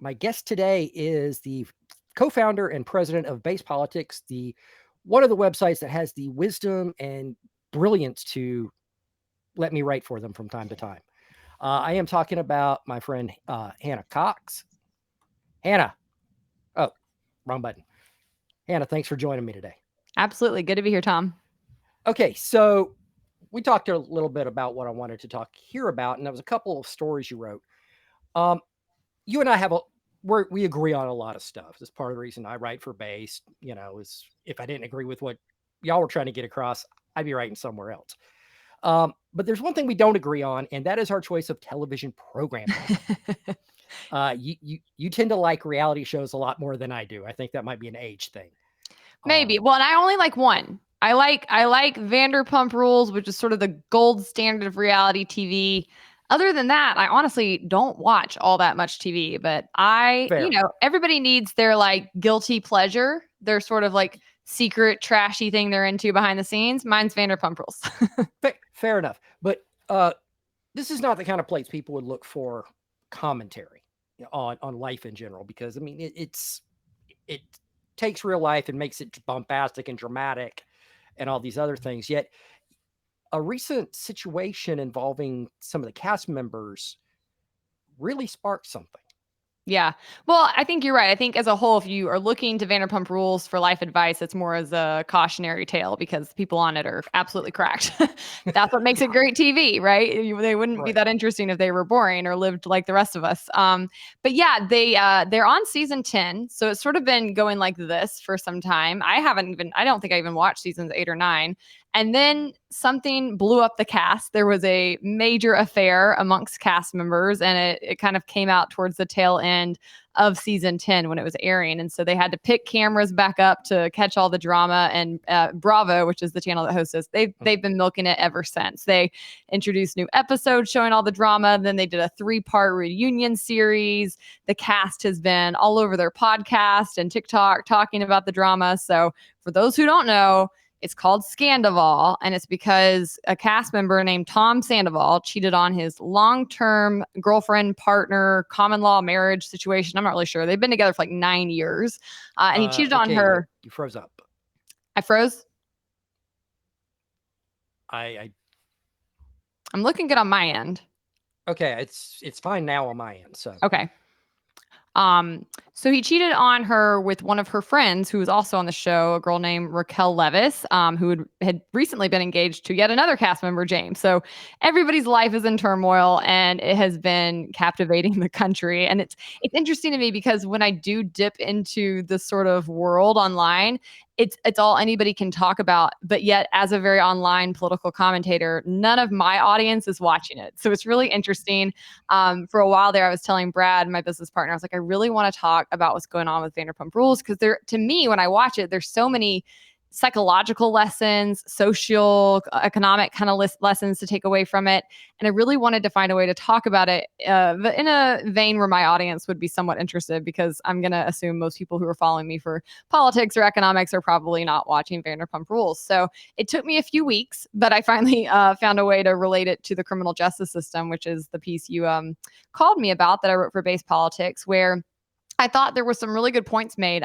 My guest today is the co-founder and president of Base Politics, the one of the websites that has the wisdom and brilliance to let me write for them from time to time. I am talking about my friend Hannah Cox. Hannah, oh, wrong button. Hannah, thanks for joining me today. Absolutely. Good to be here, Tom. Okay, so we talked a little bit about what I wanted to talk here about, and there was a couple of stories you wrote. Um, you and I we agree on a lot of stuff. That's part of the reason I write for Base. Is if I didn't agree with what y'all were trying to get across, I'd be writing somewhere else. But there's one thing we don't agree on, and that is our choice of television programming. You tend to like reality shows a lot more than I do. I think that might be an age thing. Maybe. Well, and I only like one. I like Vanderpump Rules, which is sort of the gold standard of reality TV. Other than that, I honestly don't watch all that much TV, but Fair. Everybody needs their like guilty pleasure. Their sort of like secret trashy thing they're into behind the scenes. Mine's Vanderpump Rules. Fair enough. But this is not the kind of place people would look for commentary on life in general, because I mean it takes real life and makes it bombastic and dramatic and all these other things. Yet a recent situation involving some of the cast members really sparked something. Yeah. Well, I think you're right. I think as a whole, if you are looking to Vanderpump Rules for life advice, it's more as a cautionary tale because people on it are absolutely cracked. That's what makes it great TV, right? They wouldn't be that interesting if they were boring or lived like the rest of us. But yeah, they're on season 10, so it's sort of been going like this for some time. I don't think I even watched seasons 8 or 9. And then something blew up the cast. There was a major affair amongst cast members, and it kind of came out towards the tail end of season 10 when it was airing. And so they had to pick cameras back up to catch all the drama. And Bravo, which is the channel that hosts this, they've been milking it ever since. They introduced new episodes showing all the drama. Then they did a 3-part reunion series. The cast has been all over their podcast and TikTok talking about the drama. So for those who don't know, it's called Scandival, and it's because a cast member named Tom Sandoval cheated on his long-term girlfriend, partner, common law marriage situation. I'm not really sure. They've been together for like 9 years, and he cheated on her. You froze up. I froze? I'm looking good on my end. Okay, it's fine now on my end. So okay. So he cheated on her with one of her friends who was also on the show, a girl named Raquel Levis, who had recently been engaged to yet another cast member, James. So everybody's life is in turmoil, and it has been captivating the country. And it's interesting to me because when I do dip into this sort of world online, it's all anybody can talk about, but yet as a very online political commentator, none of my audience is watching it. So it's really interesting. For a while there, I was telling Brad, my business partner, I was like, I really want to talk about what's going on with Vanderpump Rules, because to me, when I watch it, there's so many psychological lessons, social, economic kind of lessons to take away from it. And I really wanted to find a way to talk about it in a vein where my audience would be somewhat interested, because I'm going to assume most people who are following me for politics or economics are probably not watching Vanderpump Rules. So it took me a few weeks, but I finally found a way to relate it to the criminal justice system, which is the piece you called me about that I wrote for Base Politics, where I thought there were some really good points made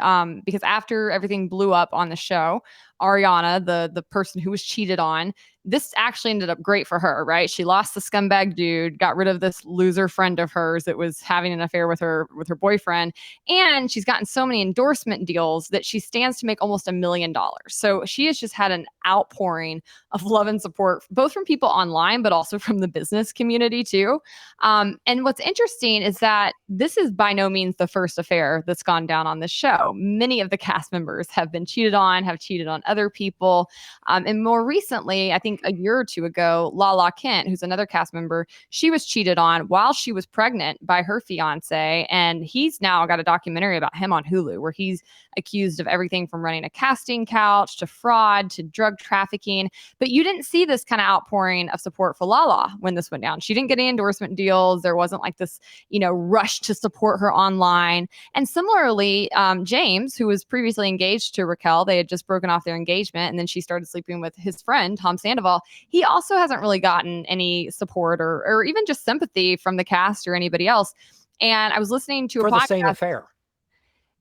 because after everything blew up on the show, Ariana, the person who was cheated on, this actually ended up great for her, right? She lost the scumbag dude, got rid of this loser friend of hers that was having an affair with her boyfriend, and she's gotten so many endorsement deals that she stands to make almost $1 million. So she has just had an outpouring of love and support, both from people online, but also from the business community too. And what's interesting is that this is by no means the first affair that's gone down on this show. Many of the cast members have been cheated on, have cheated on other people. And more recently, I think a year or two ago, Lala Kent, who's another cast member, she was cheated on while she was pregnant by her fiance. And he's now got a documentary about him on Hulu, where he's accused of everything from running a casting couch to fraud to drug trafficking. But you didn't see this kind of outpouring of support for Lala when this went down. She didn't get any endorsement deals. There wasn't like this, rush to support her online. And similarly, James, who was previously engaged to Raquel, they had just broken off their engagement, and then she started sleeping with his friend, Tom Sandoval. He also hasn't really gotten any support or even just sympathy from the cast or anybody else. And I was listening to a For the same podcast. affair.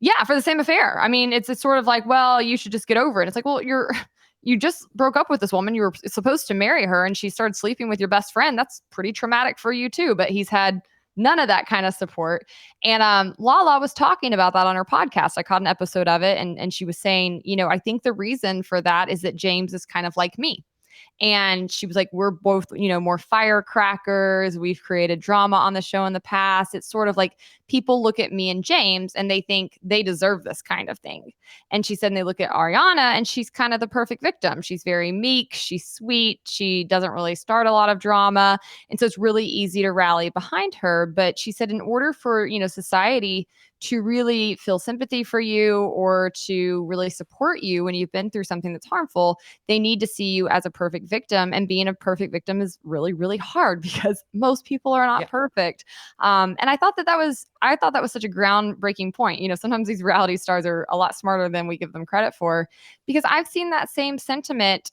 Yeah, for the same affair. I mean, it's sort of like, well, you should just get over it. It's like, well, you just broke up with this woman. You were supposed to marry her and she started sleeping with your best friend. That's pretty traumatic for you too. But he's had none of that kind of support. And Lala was talking about that on her podcast. I caught an episode of it, and she was saying, I think the reason for that is that James is kind of like me. And she was like, we're both, more firecrackers. We've created drama on the show in the past. It's sort of like people look at me and James and they think they deserve this kind of thing. And she said, and they look at Ariana and she's kind of the perfect victim. She's very meek. She's sweet. She doesn't really start a lot of drama. And so it's really easy to rally behind her. But she said, in order for, society to really feel sympathy for you or to really support you when you've been through something that's harmful, they need to see you as a perfect victim. And being a perfect victim is really, really hard because most people are not perfect. And I thought that was such a groundbreaking point. Sometimes these reality stars are a lot smarter than we give them credit for, because I've seen that same sentiment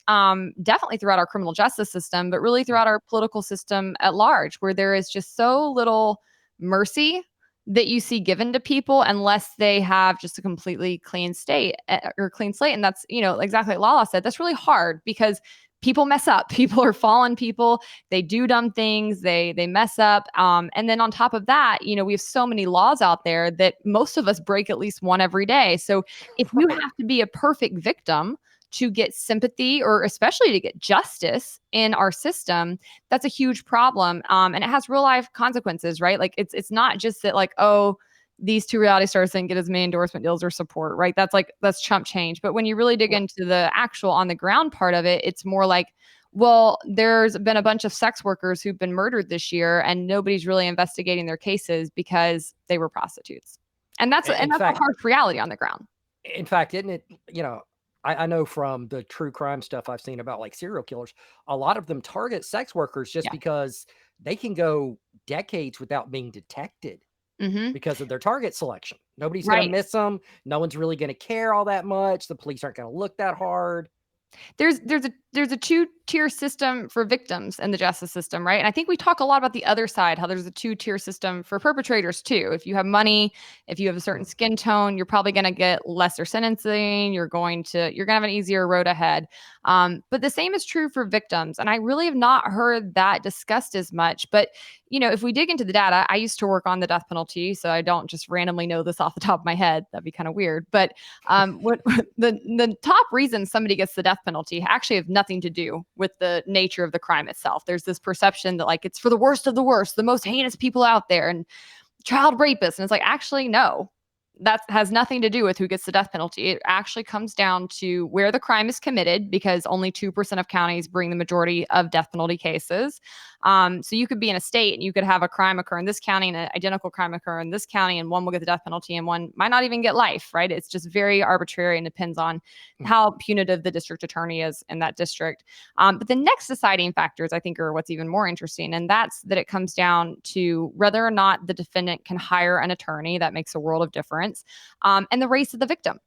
definitely throughout our criminal justice system, but really throughout our political system at large, where there is just so little mercy that you see given to people unless they have just a completely clean state or clean slate. And that's, exactly like Lala said, that's really hard because people mess up. People are fallen people. They do dumb things. They mess up. And then on top of that, we have so many laws out there that most of us break at least one every day. So if you have to be a perfect victim to get sympathy or especially to get justice in our system, that's a huge problem. And it has real life consequences, right? Like it's not just that like, oh, these two reality stars didn't get as many endorsement deals or support, right? That's chump change. But when you really dig into the actual on the ground part of it, it's more like, well, there's been a bunch of sex workers who've been murdered this year and nobody's really investigating their cases because they were prostitutes. And that's a harsh reality on the ground. In fact, isn't it, I know from the true crime stuff I've seen about like serial killers, a lot of them target sex workers just because they can go decades without being detected because of their target selection. Nobody's going to miss them. No one's really going to care all that much. The police aren't going to look that hard. There's a two-tier system for victims in the justice system, right? And I think we talk a lot about the other side, how there's a two-tier system for perpetrators too. If you have money, if you have a certain skin tone, you're probably going to get lesser sentencing. You're going to have an easier road ahead. But the same is true for victims. And I really have not heard that discussed as much. But if we dig into the data, I used to work on the death penalty, so I don't just randomly know this off the top of my head. That'd be kind of weird. But what the top reason somebody gets the death penalty actually have nothing to do with the nature of the crime itself. There's this perception that like it's for the worst of the worst, the most heinous people out there, and child rapists. And it's like, actually, no. That has nothing to do with who gets the death penalty. It actually comes down to where the crime is committed, because only 2% of counties bring the majority of death penalty cases. So you could be in a state and you could have a crime occur in this county and an identical crime occur in this county, and one will get the death penalty and one might not even get life, right? It's just very arbitrary and depends on how punitive the district attorney is in that district. But the next deciding factors, I think, are what's even more interesting. And that's that it comes down to whether or not the defendant can hire an attorney. That makes a world of difference. And the race of the victim.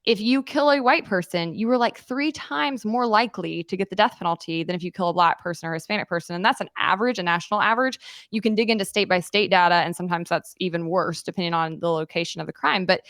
If you kill a white person, you are like 3 times more likely to get the death penalty than if you kill a black person or a Hispanic person. And that's an average, a national average. You can dig into state by state data, and sometimes that's even worse depending on the location of the crime. But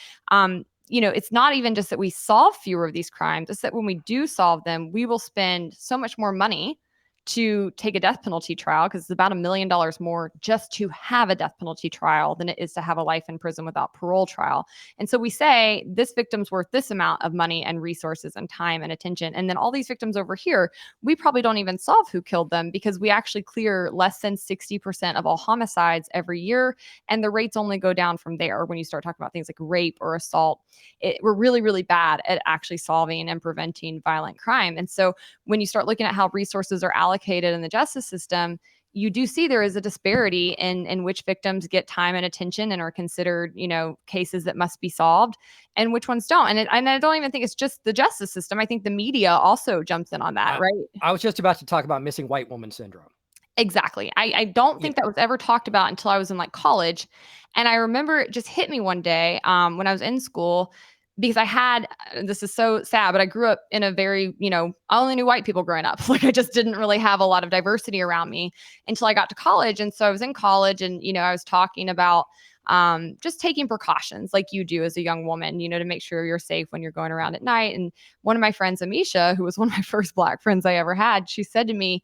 it's not even just that we solve fewer of these crimes. It's that when we do solve them, we will spend so much more money to take a death penalty trial, because it's about $1 million more just to have a death penalty trial than it is to have a life in prison without parole trial. And so we say this victim's worth this amount of money and resources and time and attention. And then all these victims over here, we probably don't even solve who killed them, because we actually clear less than 60% of all homicides every year. And the rates only go down from there when you start talking about things like rape or assault. We're really, really bad at actually solving and preventing violent crime. And so when you start looking at how resources are allocated in the justice system, you do see there is a disparity in which victims get time and attention and are considered, cases that must be solved, and which ones don't. And I don't even think it's just the justice system. I think the media also jumps in on that, right? I was just about to talk about missing white woman syndrome. Exactly. I don't think that was ever talked about until I was in like college. And I remember it just hit me one day when I was in school, because this is so sad, but I grew up in a very, I only knew white people growing up. Like I just didn't really have a lot of diversity around me until I got to college. And so I was in college and, I was talking about just taking precautions like you do as a young woman, to make sure you're safe when you're going around at night. And one of my friends, Amisha, who was one of my first Black friends I ever had, she said to me,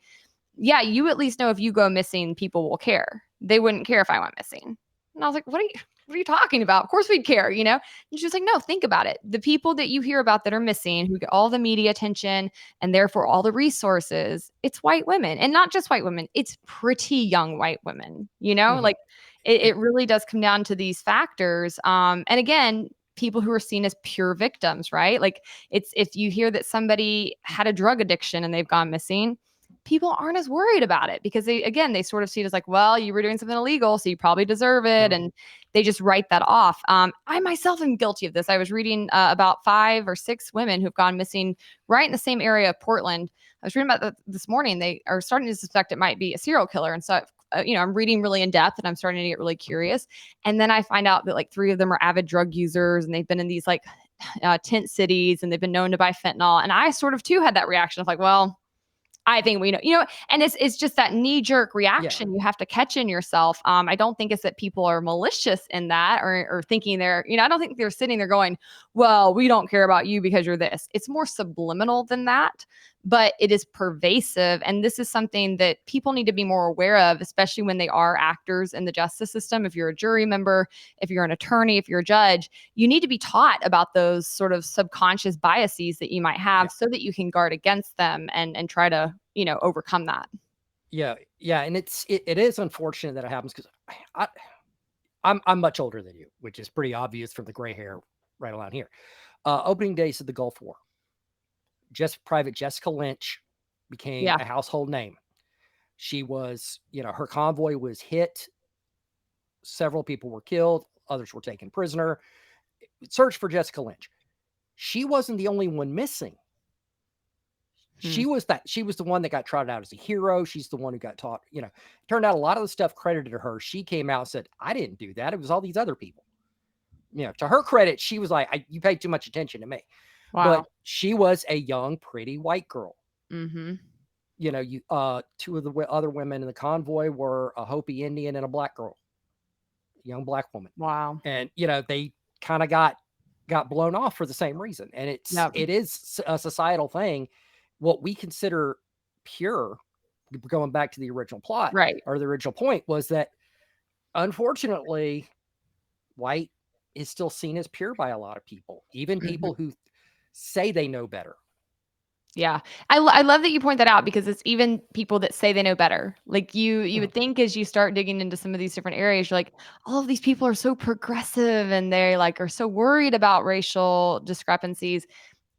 yeah, you at least know if you go missing, people will care. They wouldn't care if I went missing. And I was like, what are you talking about? Of course we'd care, And she was like, no, think about it. The people that you hear about that are missing, who get all the media attention and therefore all the resources, it's white women. And not just white women, it's pretty young white women, Mhm. Like it really does come down to these factors. And again, people who are seen as pure victims, right? Like it's if you hear that somebody had a drug addiction and they've gone missing, people aren't as worried about it because they sort of see it as like, well, you were doing something illegal, so you probably deserve it. Mhm. And they just write that off. I myself am guilty of this. I was reading about 5 or 6 women who've gone missing right in the same area of Portland. I was reading about that this morning. They are starting to suspect it might be a serial killer. And so, I'm reading really in depth and I'm starting to get really curious. And then I find out that like 3 of them are avid drug users and they've been in these like tent cities and they've been known to buy fentanyl. And I sort of too had that reaction of like, well, I think we know, and it's just that knee jerk Yeah. reaction you have to catch in yourself. I don't think it's that people are malicious in that or thinking I don't think they're sitting there going, well, we don't care about you because you're this. It's more subliminal than that, but it is pervasive. And this is something that people need to be more aware of, especially when they are actors in the justice system. If you're a jury member, if you're an attorney, if you're a judge, you need to be taught about those sort of subconscious biases that you might Yeah. have so that you can guard against them and try to, overcome that. Yeah. Yeah. And it is unfortunate that it happens because I, I'm much older than you, which is pretty obvious from the gray hair right around here. Opening days of the Gulf War, just Private Jessica Lynch became Yeah. a household name. She was, her convoy was hit. Several people were killed. Others were taken prisoner. Search for Jessica Lynch. She wasn't the only one missing. Hmm. She was the one that got trotted out as a hero. She's the one who got taught, turned out a lot of the stuff credited to her. She came out and said, I didn't do that. It was all these other people. To her credit, she was like, you paid too much attention to me. But Wow. she was a young, pretty white girl. Mm-hmm. 2 of the other women in the convoy were a Hopi Indian and a black girl, young black woman. Wow. And, they kind of got blown off for the same reason. And Yep. it is a societal thing. What we consider pure, going back to the original plot Right. or the original point, was that unfortunately white is still seen as pure by a lot of people, even Mm-hmm. people who say they know better. Yeah. I love that you point that out because it's even people that say they know better. Like you Mhm. would think as you start digging into some of these different areas, you're like, all of these people are so progressive and they like are so worried about racial discrepancies.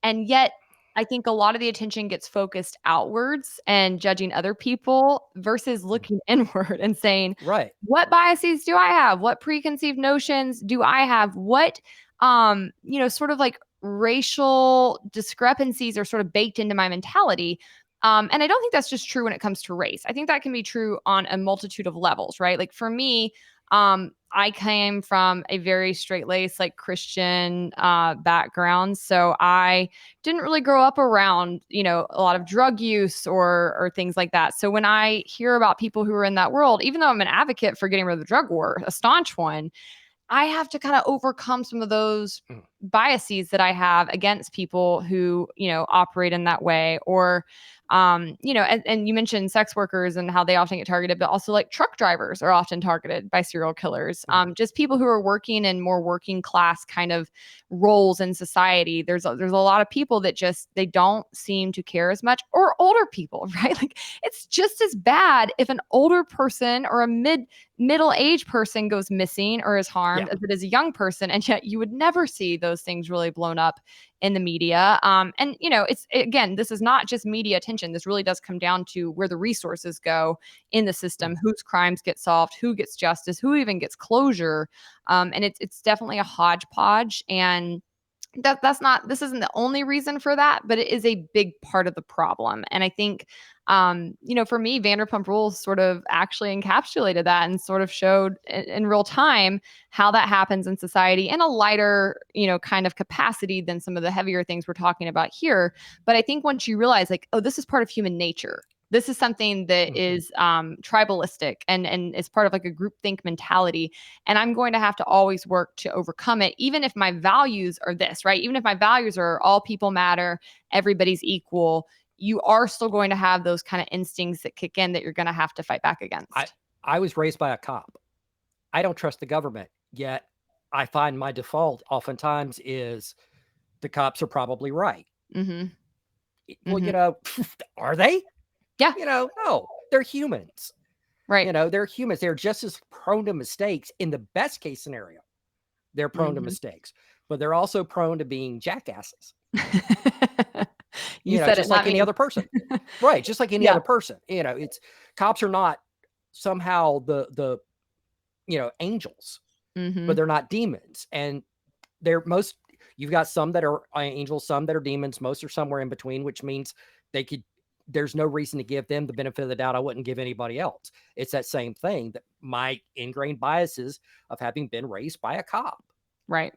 And yet, I think a lot of the attention gets focused outwards and judging other people versus looking inward and saying, Right. what biases do I have? What preconceived notions do I have? What sort of like racial discrepancies are sort of baked into my mentality. And I don't think that's just true when it comes to race. I think that can be true on a multitude of levels, right? Like for me, I came from a very straight laced, like Christian background. So I didn't really grow up around, a lot of drug use or things like that. So when I hear about people who are in that world, even though I'm an advocate for getting rid of the drug war, a staunch one, I have to kind of overcome some of those Mm. biases that I have against people who, operate in that way. Or, and you mentioned sex workers and how they often get targeted, but also like truck drivers are often targeted by serial killers. Mhm. Just people who are working in more working class kind of roles in society. There's a lot of people that just they don't seem to care as much, or older people, right? Like it's just as bad if an older person or a middle-aged person goes missing or is Yeah. harmed as it is a young person, and yet you would never see those things really blown up in the media. And it's again, this is not just media attention. This really does come down to where the resources go in the system, Mhm. whose crimes get solved, who gets justice, who even gets closure. And it's definitely a hodgepodge. And that's not this isn't the only reason for that, but it is a big part of the problem. And I think for me, Vanderpump Rules sort of actually encapsulated that and sort of showed in real time how that happens in society in a lighter, kind of capacity than some of the heavier things we're talking about here. But I think once you realize like, oh, this is part of human nature. This is something that is tribalistic and is part of like a groupthink mentality. And I'm going to have to always work to overcome it, even if my values are this, right? Even if my values are all people matter, everybody's equal, you are still going to have those kind of instincts that kick in that you're going to have to fight back I against. I was raised by a cop. I don't trust the government, yet I find my default oftentimes is the cops are probably right. Mm-hmm. Well, Mm-hmm. are they? Yeah. No, they're humans. Right. They're humans. They're just as prone to mistakes in the best case scenario. They're prone to Mm-hmm. mistakes, but they're also prone to being jackasses. You said it, Just like not any me. other person. Right, just like any Yeah. other person. It's cops are not somehow the angels, but Mm-hmm. they're not demons. And they're most you've got some that are angels, some that are demons, most are somewhere in between, which means they could there's no reason to give them the benefit of the doubt I wouldn't give anybody else. It's that same thing, that my ingrained biases of having been raised by a cop. Right.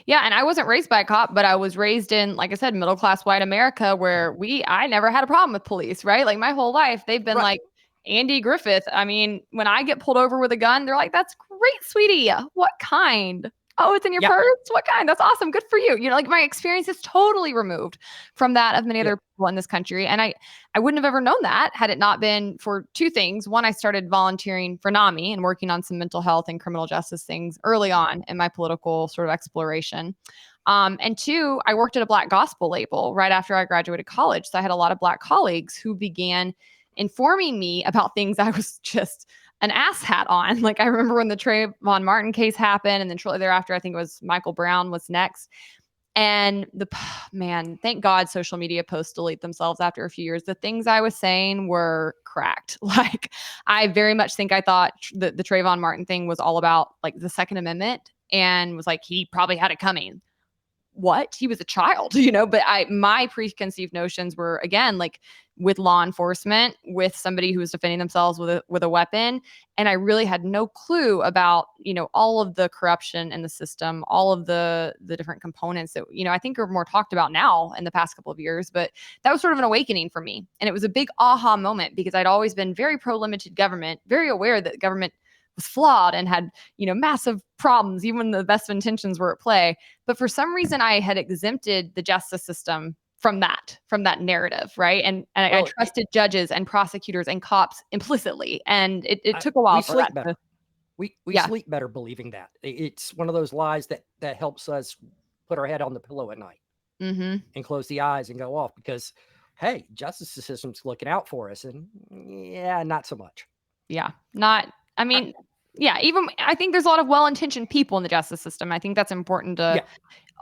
Yeah, and I wasn't raised by a cop, but I was raised in, like I said, middle class white America where I never had a problem with police, right? Like my whole life, they've been Right. like Andy Griffith. I mean, when I get pulled over with a gun, they're like, "That's great, sweetie. What kind?" "Oh, it's in your Yeah. purse. What kind?" "That's awesome. Good for you." Like my experience is totally removed from that of many Yeah. other people in this country, and I wouldn't have ever known that had it not been for two things. One, I started volunteering for NAMI and working on some mental health and criminal justice things early on in my political sort of exploration. And two, I worked at a Black gospel label right after I graduated college. So I had a lot of Black colleagues who began informing me about things I was just an asshat on. Like I remember when the Trayvon Martin case happened, and then shortly thereafter, I think it was Michael Brown was next. And man, thank God social media posts delete themselves after a few years. The things I was saying were cracked. Like, I very much think I thought the Trayvon Martin thing was all about like the Second Amendment and was like, he probably had it coming. What? He was a child, but my preconceived notions were again like with law enforcement, with somebody who was defending themselves with a weapon, and I really had no clue about all of the corruption in the system, all of the different components that I think are more talked about now in the past couple of years. But that was sort of an awakening for me, and it was a big aha moment because I'd always been very pro limited government, very aware that government was flawed and had massive problems, even when the best of intentions were at play. But for some reason, I had exempted the justice system from that narrative, right? And I Well, trusted judges and prosecutors and cops implicitly, and it took a we while for that sleep better. to, We yeah. sleep better believing that. It's one of those lies that helps us put our head on the pillow at night Mm-hmm. and close the eyes and go off because, hey, justice system's looking out for us. And yeah, not so much. Yeah. Not, I I, mean, yeah, even I think there's a lot of well-intentioned people in the justice system. I think that's important to yeah,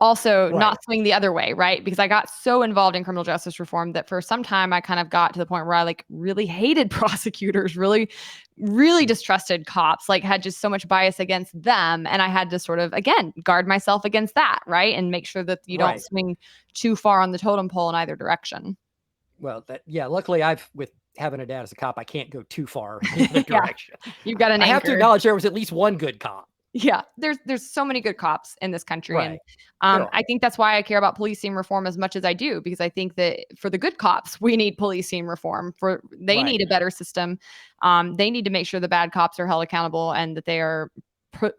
also right. not swing the other way, right? Because I got so involved in criminal justice reform that for some time I kind of got to the point where I like really hated prosecutors, really, really distrusted cops, like had just so much bias against them. And I had to sort of, again, guard myself against that, right? And make sure that you don't Right. swing too far on the totem pole in either direction. Well, luckily with having a dad as a cop, I can't go too far in the other Yeah. direction. You've got an I have to anchor. acknowledge there was at least one good cop. Yeah, there's so many good cops in this country, and Right. There are. I think that's why I care about policing reform as much as I do, because I think that for the good cops, we need policing reform. For they Right. need a better system. They need to make sure the bad cops are held accountable and that they are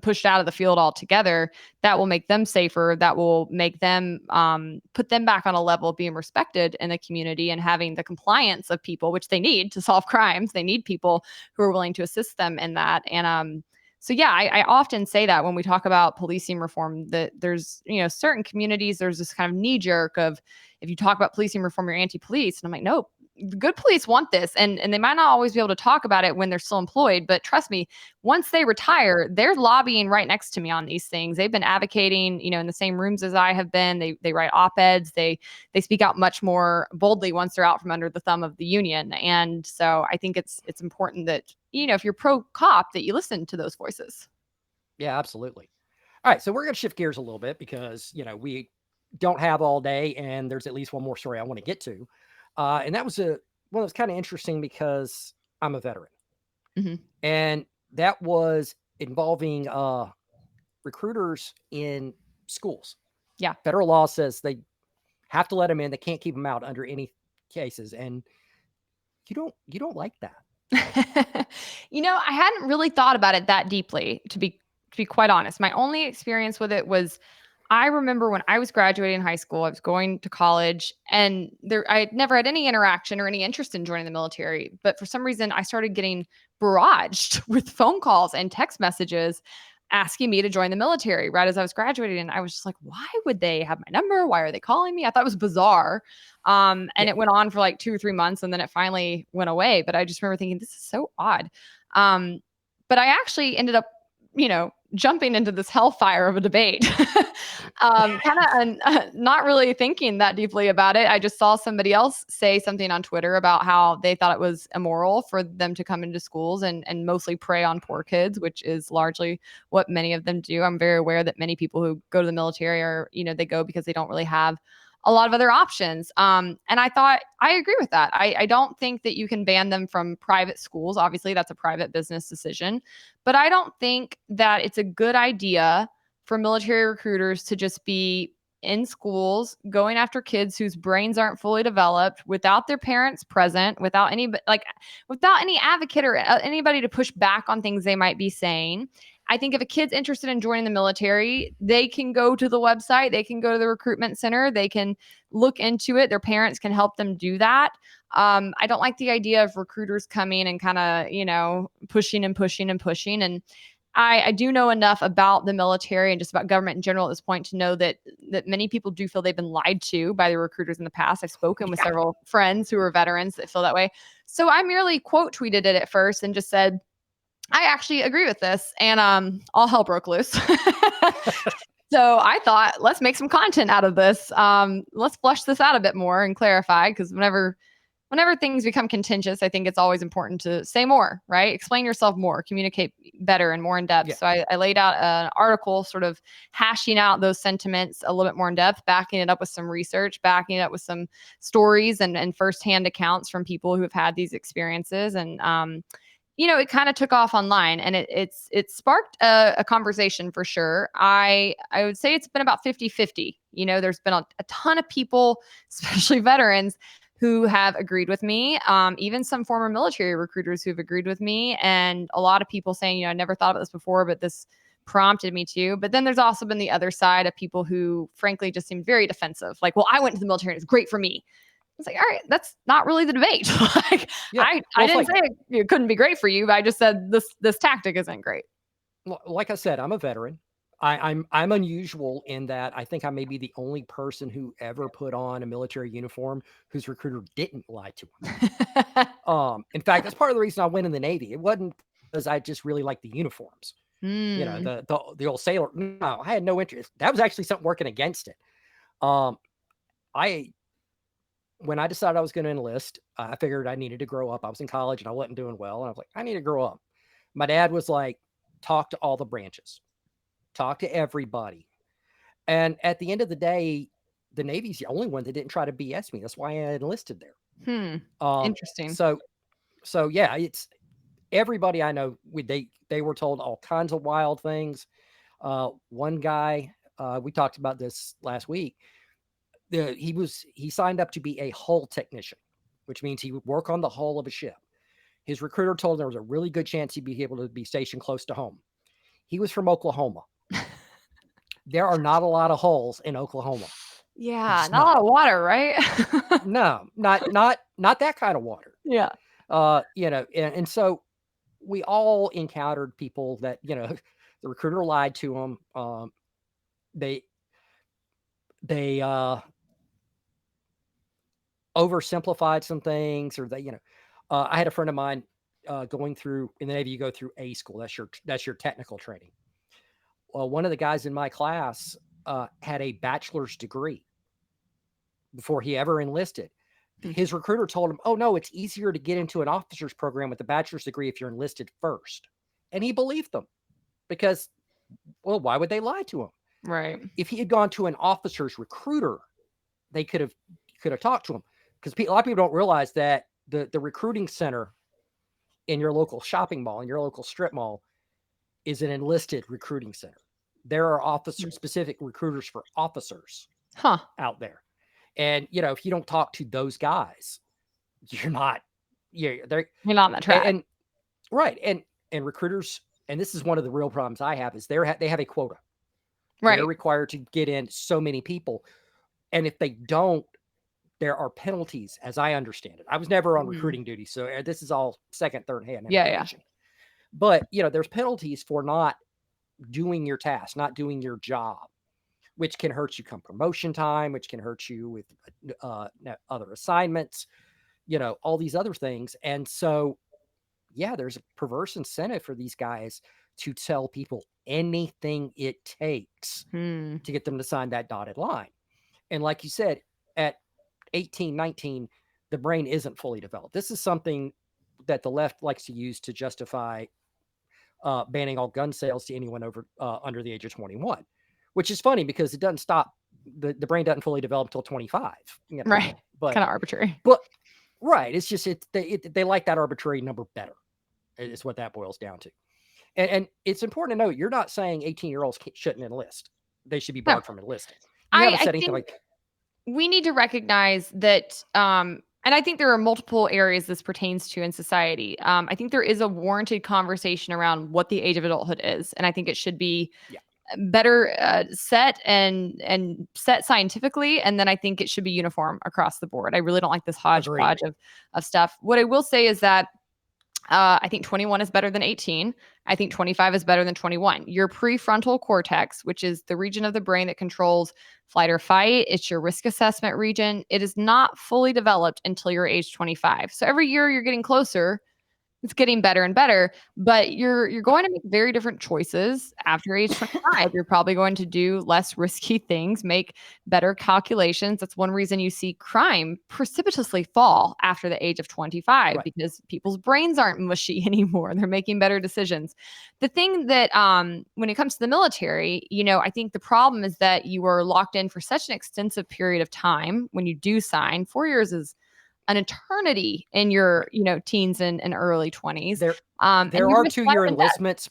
pushed out of the field altogether. That will make them safer. That will make them put them back on a level of being respected in the community and having the compliance of people, which they need to solve crimes. They need people who are willing to assist them in that, and so yeah, I often say that when we talk about policing reform, that there's certain communities, there's this kind of knee jerk of if you talk about policing reform, you're anti-police, and I'm like, no, the good police want this, and they might not always be able to talk about it when they're still employed, but trust me, once they retire, they're lobbying right next to me on these things. They've been advocating, in the same rooms as I have been. They write op-eds. They speak out much more boldly once they're out from under the thumb of the union, and so I think it's important that if you're pro cop, that you listen to those voices. Yeah, absolutely. All right, so we're going to shift gears a little bit because we don't have all day, and there's at least one more story I want to get to, and that was one that was kind of interesting because I'm a veteran, Mm-hmm. and that was involving recruiters in schools. Yeah. Federal law says they have to let them in; they can't keep them out under any cases, and you don't like that. I hadn't really thought about it that deeply, to be quite honest. My only experience with it was I remember when I was graduating high school, I was going to college, and I had never had any interaction or any interest in joining the military. But for some reason, I started getting barraged with phone calls and text messages asking me to join the military right as I was graduating. And I was just like, why would they have my number? Why are they calling me? I thought it was bizarre. Yeah, And it went on for like 2 or 3 months, and then it finally went away. But I just remember thinking, this is so odd. Um, but I actually ended up, jumping into this hellfire of a debate. Kind of not really thinking that deeply about it. I just saw somebody else say something on Twitter about how they thought it was immoral for them to come into schools and mostly prey on poor kids, which is largely what many of them do. I'm very aware that many people who go to the military are, they go because they don't really have a lot of other options. And I thought I agree with that. I don't think that you can ban them from private schools. Obviously, that's a private business decision. But I don't think that it's a good idea for military recruiters to just be in schools going after kids whose brains aren't fully developed without their parents present, without any advocate or anybody to push back on things they might be saying. I think if a kid's interested in joining the military, they can go to the website, they can go to the recruitment center, they can look into it. Their parents can help them do that. I don't like the idea of recruiters coming and kind of, pushing and pushing and pushing. And I do know enough about the military and just about government in general at this point to know that many people do feel they've been lied to by the recruiters in the past. I've spoken with yeah, several friends who are veterans that feel that way. So I merely quote tweeted it at first and just said, I actually agree with this, and all hell broke loose. So I thought, let's make some content out of this. Let's flush this out a bit more and clarify, because whenever things become contentious, I think it's always important to say more, right? Explain yourself more, communicate better and more in depth. yeah. So I laid out an article sort of hashing out those sentiments a little bit more in depth, backing it up with some research, backing it up with some stories and firsthand accounts from people who have had these experiences. And it kind of took off online, and it sparked a conversation for sure. I would say it's been about 50-50. There's been a ton of people, especially veterans, who have agreed with me, even some former military recruiters who've agreed with me, and a lot of people saying, I never thought about this before, but this prompted me to. But then there's also been the other side of people who frankly just seem very defensive, like, well, I went to the military and it's great for me. It's like, all right, that's not really the debate. Like, Yeah. I Well, it's didn't like say it couldn't be great for you, but I just said this tactic isn't great. like I said, I'm a veteran. I'm unusual in that I think I may be the only person who ever put on a military uniform whose recruiter didn't lie to him. In fact, that's part of the reason I went in the Navy. It wasn't because I just really liked the uniforms. Mm. The old sailor. No, I had no interest. That was actually something working against it. Um, I when I decided I was going to enlist, I figured I needed to grow up. I was in college and I wasn't doing well, and I was like, I need to grow up. My dad was like, talk to all the branches, talk to everybody. And at the end of the day, the Navy's the only one that didn't try to BS me. That's why I enlisted there. Hmm. Um, Interesting. so so yeah, it's everybody I know. They were told all kinds of wild things. One guy, we talked about this last week. He signed up to be a hull technician, which means he would work on the hull of a ship. His recruiter told him there was a really good chance he'd be able to be stationed close to home. He was from Oklahoma. There are not a lot of hulls in Oklahoma. There's Yeah, just not a lot not. of water, right? No, not that kind of water. Yeah. And so we all encountered people that the recruiter lied to them. They they oversimplified some things, or I had a friend of mine going through in the Navy. You go through A school. That's your technical training. Well, one of the guys in my class had a bachelor's degree before he ever enlisted. Hmm. His recruiter told him, "Oh no, it's easier to get into an officer's program with a bachelor's degree if you're enlisted first." And he believed them because, well, why would they lie to him? Right. If he had gone to an officer's recruiter, they could have talked to him, because a lot of people don't realize that the recruiting center in your local shopping mall, in your local strip mall, is an enlisted recruiting center. There are officer specific recruiters for officers Huh. out there. And if you don't talk to those guys, you're not Yeah, they're You're not on that track. and right, and recruiters, and this is one of the real problems I have is they have a quota. They're Right. required to get in so many people, and if they don't, there are penalties, as I understand it. I was never on Mhm. recruiting duty, so this is all second, third hand Yeah, yeah. information. But there's penalties for not doing your task, not doing your job, which can hurt you come promotion time, which can hurt you with other assignments, all these other things. And so, yeah, there's a perverse incentive for these guys to tell people anything it takes Hmm. to get them to sign that dotted line. And like you said, at 18, 19, the brain isn't fully developed. This is something that the left likes to use to justify banning all gun sales to anyone over under the age of 21, which is funny because it doesn't stop. The brain doesn't fully develop until 25, Right. but Kind of arbitrary. but right, it's just they like that arbitrary number better. Is what that boils down to. And it's important to note you're not saying 18-year-olds shouldn't enlist. They should be No. barred from enlisting. You haven't I said anything think like we need to recognize that and I think there are multiple areas this pertains to in society. I think there is a warranted conversation around what the age of adulthood is, and I think it should be yeah, better set and set scientifically, and then I think it should be uniform across the board. I really don't like this agreed. hodgepodge of stuff. What I will say is that I think 21 is better than 18. I think 25 is better than 21. Your prefrontal cortex, which is the region of the brain that controls flight or fight, it's your risk assessment region. It is not fully developed until you're age 25. So every year you're getting closer, it's getting better and better, but you're going to make very different choices after age 25. You're probably going to do less risky things, make better calculations. That's one reason you see crime precipitously fall after the age of 25 Right. because people's brains aren't mushy anymore. They're making better decisions. The thing that when it comes to the military, I think the problem is that you are locked in for such an extensive period of time when you do sign. 4 years is an eternity in your, Right. teens and early 20s. There And there you are risk life 2-year and death. enlistments,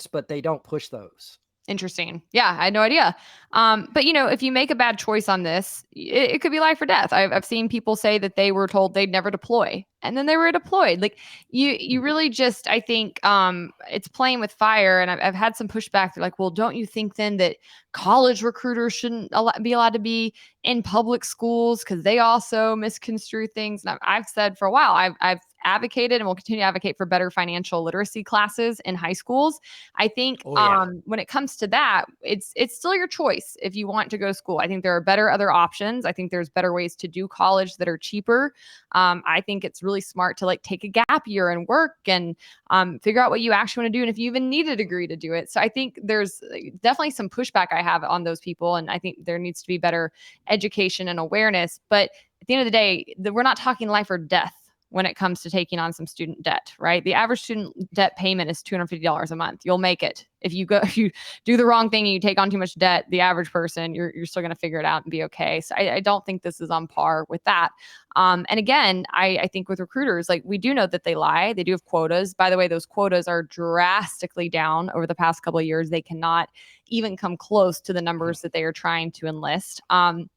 but they don't push those. Interesting. Yeah, I had no idea. But if you make a bad choice on this, it could be life or death. I've seen people say that they were told they'd never deploy, and then they were deployed. Like you really just, I think, it's playing with fire. And I've had some pushback. They're like, well, don't you think then that college recruiters shouldn't be allowed to be in public schools because they also misconstrue things? And I've said for a while, I've advocated and will continue to advocate for better financial literacy classes in high schools. I think Oh yeah. when it comes to that, it's still your choice if you want to go to school. I think there are better other options. I think there's better ways to do college that are cheaper. I think it's really smart to like take a gap year and work and figure out what you actually want to do, and if you even need a degree to do it. So I think there's definitely some pushback I have on those people, and I think there needs to be better education and awareness. But at the end of the day, we're not talking life or death when it comes to taking on some student debt, right? The average student debt payment is $250 a month. You'll make it. If you do the wrong thing and you take on too much debt, the average person, you're still going to figure it out and be okay. So I don't think this is on par with that. And again, I think with recruiters, like we do know that they lie. They do have quotas. By the way, those quotas are drastically down over the past couple of years. They cannot even come close to the numbers that they are trying to enlist. And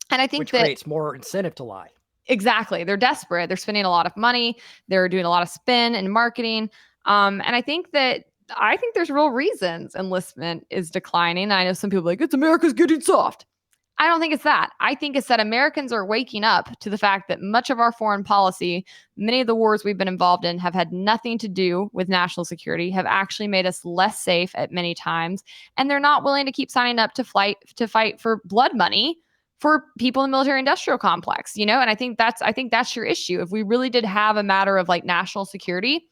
I think Which that creates more incentive to lie. exactly. They're desperate. They're spending a lot of money. They're doing a lot of spin and marketing. And I think there's real reasons enlistment is declining. I know some people are like, it's America's getting soft. I don't think it's that. I think it's that Americans are waking up to the fact that much of our foreign policy, many of the wars we've been involved in have had nothing to do with national security, have actually made us less safe at many times. And they're not willing to keep signing up to fight for blood money for people in the military industrial complex, and I think that's your issue. If we really did have a matter of like national security,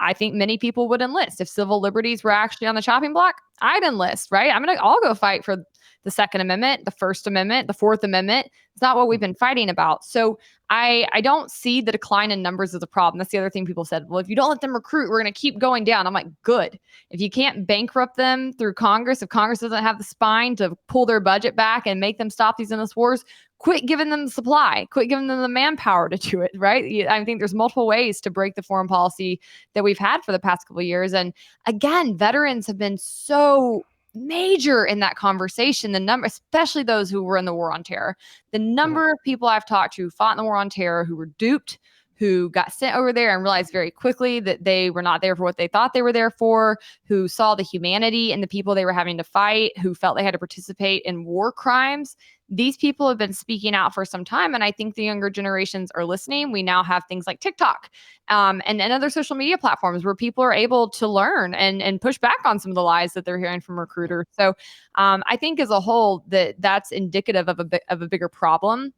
I think many people would enlist. If civil liberties were actually on the chopping block, I'd enlist, right? I'll go fight for the Second Amendment, the First Amendment, the Fourth Amendment. It's not what we've been fighting about. So I don't see the decline in numbers as a problem. That's the other thing people said. Well, if you don't let them recruit, we're going to keep going down. I'm like, good. If you can't bankrupt them through Congress, if Congress doesn't have the spine to pull their budget back and make them stop these endless wars, quit giving them the supply, quit giving them the manpower to do it, right? I think there's multiple ways to break the foreign policy that we've had for the past couple of years. And again, veterans have been so major in that conversation. The number, especially those who were in the war on terror, the number of people I've talked to who fought in the war on terror, who were duped, who got sent over there and realized very quickly that they were not there for what they thought they were there for, who saw the humanity in the people they were having to fight, who felt they had to participate in war crimes. These people have been speaking out for some time, and I think the younger generations are listening. We now have things like TikTok and other social media platforms where people are able to learn and push back on some of the lies that they're hearing from recruiters. So I think as a whole that's indicative of a bigger problem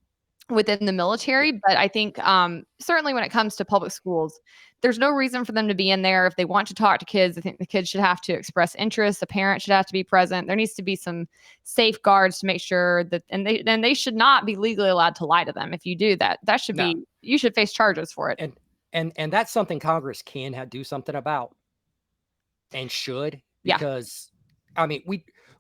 within the Yeah. military. But I think certainly when it comes to public schools, there's no reason for them to be in there. If they want to talk to kids, I think the kids should have to express interest. The parent should have to be present. There needs to be some safeguards to make sure that, and they should not be legally allowed to lie to them. If you do that, No. you should face charges for it. And and that's something Congress can do something about and should, Yeah. because I mean,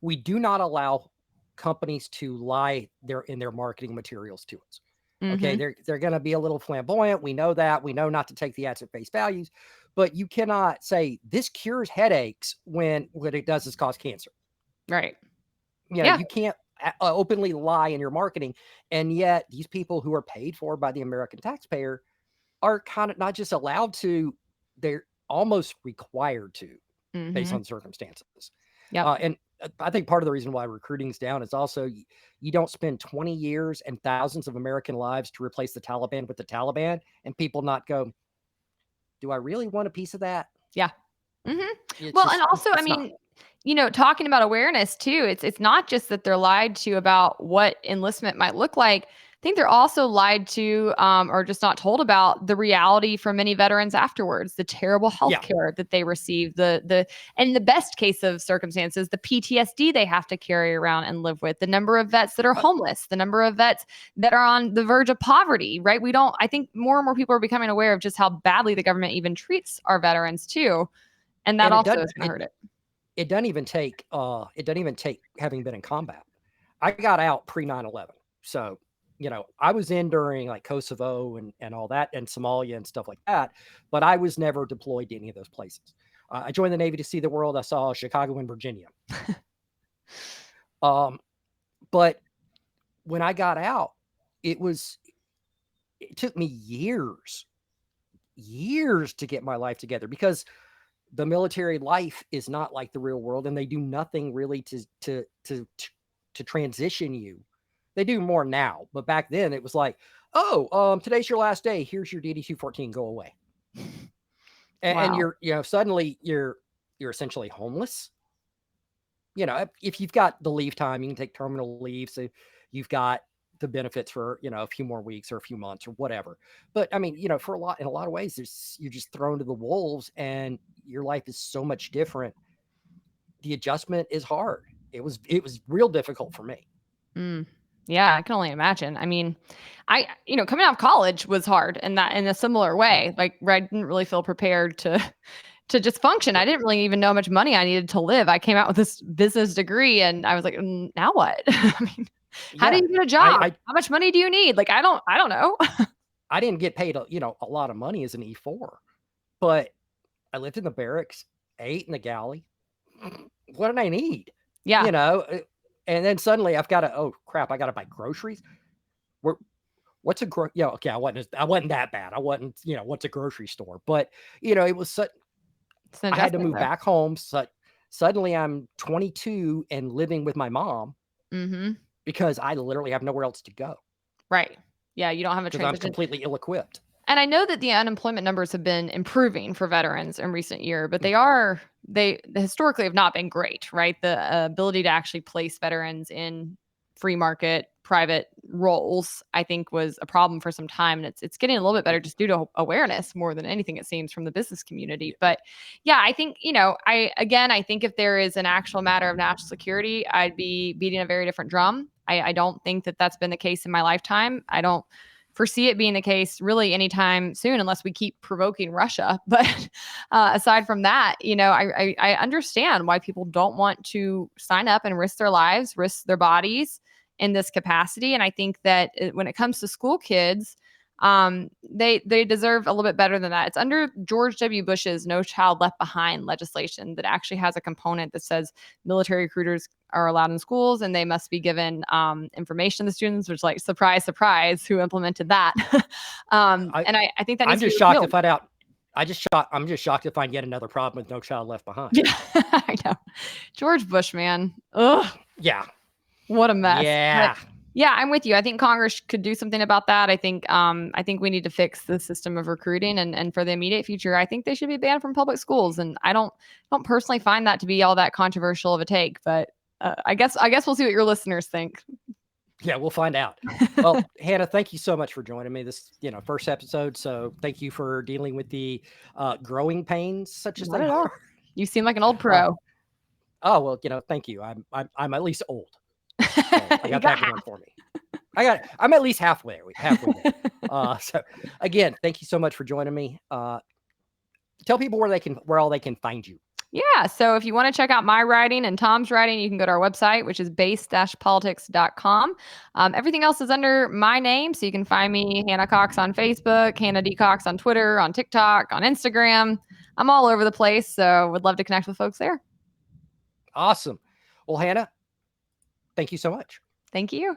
we do not allow companies to lie in their marketing materials to us. Okay, Mm-hmm. they're going to be a little flamboyant. We know that. We know not to take the ads at face values, but you cannot say this cures headaches when what it does is cause cancer. Right. Yeah. You can't openly lie in your marketing, and yet these people who are paid for by the American taxpayer are kind of not just allowed to; they're almost required to, based Mm-hmm. on circumstances. Yep. And I think part of the reason why recruiting's down is also you don't spend 20 years and thousands of American lives to replace the Taliban with the Taliban, and people not go, do I really want a piece of that? Yeah. Mm-hmm. It's Well, and just, also, I it's not. mean, talking about awareness too, it's not just that they're lied to about what enlistment might look like. I think they're also lied to or just not told about the reality for many veterans afterwards, the terrible health Yeah. care that they receive, the and in the best case of circumstances, the PTSD they have to carry around and live with, the number of vets that are Uh, homeless, the number of vets that are on the verge of poverty, right? I think more and more people are becoming aware of just how badly the government even treats our veterans too. And that and also is going to hurt it. it doesn't even take having been in combat. I got out pre 9/11. So, I was in during like Kosovo and all that, and Somalia and stuff like that, but I was never deployed to any of those places. I joined the Navy to see the world. I saw Chicago and Virginia. Um, but when I got out, it was it took me years to get my life together, because the military life is not like the real world, and they do nothing really to transition you. They do more now, but back then it was like, oh, today's your last day. Here's your DD-214. Go away, and Wow. you're suddenly you're essentially homeless. If you've got the leave time, you can take terminal leave, so you've got the benefits for a few more weeks or a few months or whatever. But I mean, for in a lot of ways, you're just thrown to the wolves, and your life is so much different. The adjustment is hard. It was real difficult for me. Mm. Yeah, I can only imagine. I mean, coming out of college was hard in a similar Mm. way. Like where I didn't really feel prepared to to just function. I Right. didn't really even know how much money I needed to live. I came out with this business degree and I was like, now what? I mean, how do Yeah. you get a I, job? I How much money do you need? Like I don't know. I didn't get paid a lot of money as an E4, but I lived in the barracks, ate in the galley. What did I need? Yeah. You know, uh, and then suddenly I've got to, oh crap, I got to buy groceries. Where what's a okay, I wasn't that bad. I wasn't, what's a grocery store? But it was such It's an I had to adjustment move though. back home. Suddenly I'm 22 and living with my mom, Mhm. because I literally have nowhere else to go, Right. Yeah, you don't have a because I'm transition. completely ill-equipped. And I know that the unemployment numbers have been improving for veterans in recent year, but Mm. they historically have not been great, right? The ability to actually place veterans in free market private roles, I think, was a problem for some time, and it's getting a little bit better just due to awareness more than anything it seems from the business community. Yeah. But yeah, I think I think if there is an actual matter of national security, I'd be beating a very different drum. I don't think that that's been the case in my lifetime. I don't foresee it being the case really anytime soon unless we keep provoking Russia. But aside from that, I understand why people don't want to sign up and risk their lives, risk their bodies in this capacity. And I think that when it comes to school kids, They deserve a little bit better than that. It's under George W. Bush's No Child Left Behind legislation that actually has a component that says military recruiters are allowed in schools and they must be given information to the students, which, like, surprise, surprise, who implemented that? I, And I think that I'm needs to just be shocked to repealed. find out. I'm just shocked to find yet another problem with No Child Left Behind. Yeah, I know. George Bush, man. Ugh, Yeah, what a mess. But yeah, yeah, I'm with you. I think Congress could do something about that. I think we need to fix the system of recruiting, and for the immediate future, I think they should be banned from public schools. And I don't personally find that to be all that controversial of a take, but I guess we'll see what your listeners think. yeah. We'll find out. Well, Hannah, thank you so much for joining me this first episode. So thank you for dealing with the growing pains, such as Not they at all. are. You seem like an old Uh, pro. oh well, thank you. I'm at least old, so I You got got that going for me. I'm at least halfway there. So again, thank you so much for joining me. Tell people where all they can find you. Yeah. So if you want to check out my writing and Tom's writing, you can go to our website, which is base-politics.com. Everything else is under my name. So you can find me, Hannah Cox, on Facebook, Hannah D. Cox on Twitter, on TikTok, on Instagram. I'm all over the place. So would love to connect with folks there. Awesome. Well, Hannah, thank you so much. Thank you.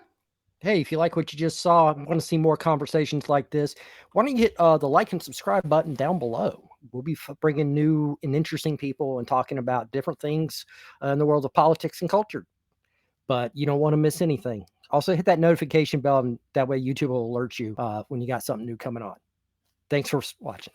Hey, if you like what you just saw and want to see more conversations like this, why don't you hit the like and subscribe button down below? We'll be bringing new and interesting people and talking about different things in the world of politics and culture. But you don't want to miss anything. Also, hit that notification bell, and that way YouTube will alert you when you got something new coming on. Thanks for watching.